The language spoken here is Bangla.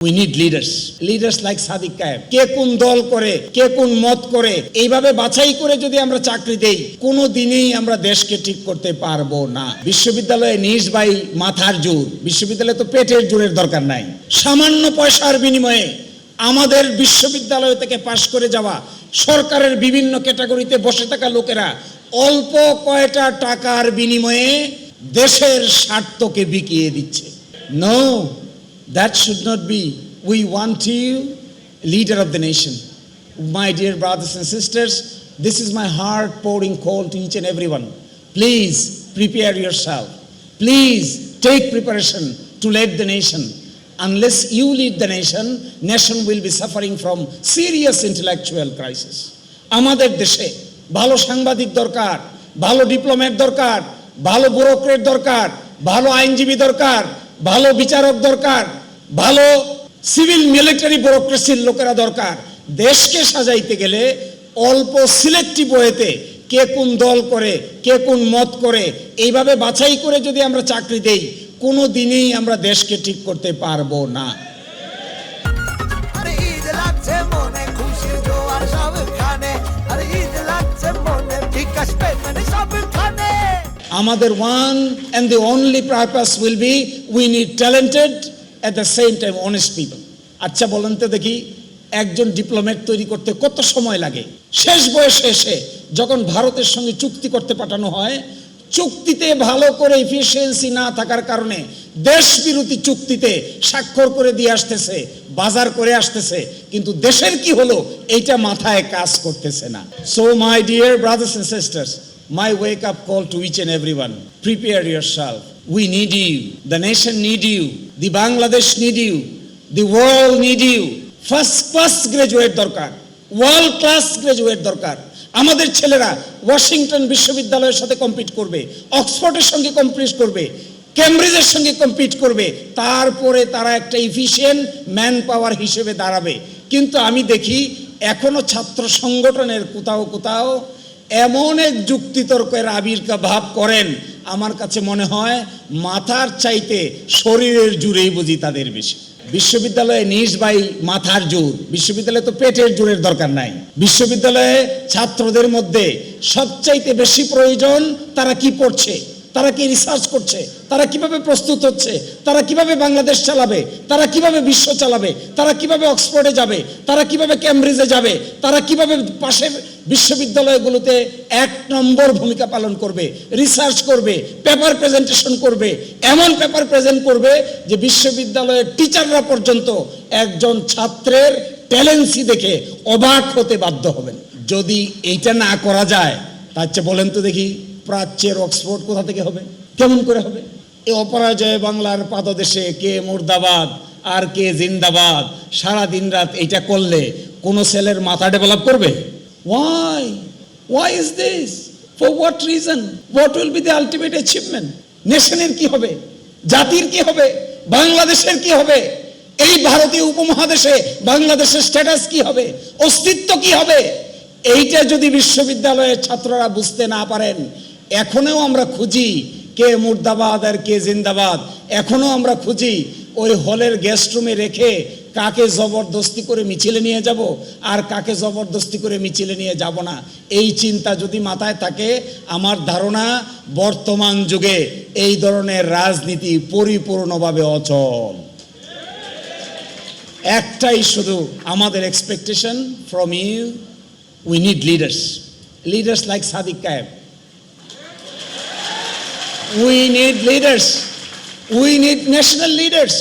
We need leaders like Sadiq কায়েম। কে কোন দল করে, কে কোন মত করে, এইভাবে বাছাই করে যদি আমরা চাকরি দেই, কোনো দিনেই আমরা দেশকে ঠিক করতে পারবো না। বিশ্ববিদ্যালয়ে নিজ ভাই মাথার জোর, বিশ্ববিদ্যালয়ে তো পেটের জোরের দরকার নাই। সামান্য পয়সার বিনিময়ে আমাদের বিশ্ববিদ্যালয় থেকে পাশ করে যাওয়া সরকারের বিভিন্ন ক্যাটাগরিতে বসে থাকা লোকেরা অল্প কয়টা টাকার বিনিময়ে দেশের স্বার্থকে বিকিয়ে দিচ্ছে। No, that should not be. We want you, leader of the nation. My dear brothers and sisters, this is my heart pouring call to each and everyone. Please prepare yourself. Please take preparation to lead the nation. Unless you lead the nation will be suffering from serious intellectual crisis. আমাদের দেশে ভালো সাংবাদিক দরকার, ভালো ডিপ্লোম্যাট দরকার, ভালো ব্যুরোক্রেট দরকার, ভালো আইনজীবী দরকার, ভালো বিচারক দরকার, ভালো সিভিল মিলিটারি ব্যুরোক্রেসির লোকেরা দরকার। দেশকে সাজাইতে গেলে অল্প সিলেক্টিভ ওয়েতে কে কোন দল করে, কে কোন মত করে, এইভাবে বাছাই করে যদি আমরা চাকরি দেই, কোনো দিনেই আমরা দেশকে ঠিক করতে পারবো না। আমাদের one and the only purpose will be we need talented at the same time honest people. আচ্ছা বলেন তো দেখি, একজন ডিপ্লোম্যাট তৈরি করতে কত সময় লাগে? শেষ বয়সে এসে যখন ভারতের সঙ্গে চুক্তি করতে পাঠানো হয়, চুক্তিতে ভালো করে এফিসিয়েন্সি না থাকার কারণে দেশ বিরোধী চুক্তিতে স্বাক্ষর করে দিয়ে আসতেছে, বাজার করে আসতেছে, কিন্তু দেশের কি হলো এইটা মাথায় কাজ করতেছে না। So my dear brothers and sisters, my wake up call to each and everyone: prepare yourself. We need you, the nation need you, the Bangladesh need you, the world need you. First class graduate দরকার, ওয়ার্ল্ড ক্লাস গ্রাজুয়েট দরকার। আমাদের ছেলেরা ওয়াশিংটন বিশ্ববিদ্যালয়ের সাথে কম্পিট করবে, অক্সফোর্ডের সঙ্গে কম্পিট করবে, কেমব্রিজের সঙ্গে কম্পিট করবে, তারপরে তারা একটা এফিশিয়েন্ট ম্যান পাওয়ার হিসেবে দাঁড়াবে। কিন্তু আমি দেখি এখনো ছাত্র সংগঠনের কোথাও কোথাও এমন এক যুক্তিতর্কের আবির্ভাব করেন, আমার কাছে মনে হয় মাথার চাইতে শরীরের জোরেই বুঝি তাদের বেশি। বিশ্ববিদ্যালয়ে নিজ ভাই মাথার জোর, বিশ্ববিদ্যালয়ে তো পেটের জোরের দরকার নাই। বিশ্ববিদ্যালয়ে ছাত্রদের মধ্যে সবচাইতে বেশি প্রয়োজন তারা কি পড়ছে, তারা কি রিসার্চ করছে, তারা কিভাবে প্রস্তুত হচ্ছে, তারা কিভাবে বাংলাদেশ চালাবে, তারা কিভাবে বিশ্ব চালাবে, তারা কিভাবে অক্সফোর্ডে যাবে, তারা কিভাবে কেমব্রিজে যাবে, তারা কিভাবে পাশের বিশ্ববিদ্যালয়গুলোতে এক নম্বর ভূমিকা পালন করবে, রিসার্চ করবে, পেপার প্রেজেন্টেশন করবে, এমন পেপার প্রেজেন্ট করবে যে বিশ্ববিদ্যালয়ের টিচাররা পর্যন্ত একজন ছাত্রের ট্যালেন্সি দেখে অবাক হতে বাধ্য হবেন। যদি এইটা না করা যায়, তার চেয়ে বলেন তো দেখি প্রাচ্যের অক্সফোর্ড কোথা থেকে হবে, কেমন করে হবে? এই অপরাজয় বাংলার পাদদেশে কে মুর্দাবাদ আর কে জিন্দাবাদ সারা দিন রাত এইটা করলে কোনো ছেলের মাথা ডেভেলপ করবে? Why is this? For what reason? What will be the ultimate achievement? নেশনের কি হবে, জাতির কি হবে, বাংলাদেশের কি হবে, এই ভারতীয় উপমহাদেশে বাংলাদেশের স্ট্যাটাস কি হবে, অস্তিত্ব কি হবে? এইটা যদি বিশ্ববিদ্যালয়ের ছাত্ররা বুঝতে না পারেন, এখনো আমরা খুঁজি কে মুর্দাবাদ আর কে জিন্দাবাদ, এখনো আমরা খুঁজি ওই হলের গেস্ট রুমে রেখে কাকে জবরদস্তি করে মিছিলে নিয়ে যাব আর কাকে জবরদস্তি করে মিছিলে নিয়ে যাব না। এই চিন্তা যদি মাথায় থাকে, আমার ধারণা বর্তমান যুগে এই ধরনের রাজনীতি পরিপূর্ণভাবে অচল। একটাই শুধু আমাদের expectation from you: we need leaders like Sadiq Kayem. We need leaders, we need national leaders.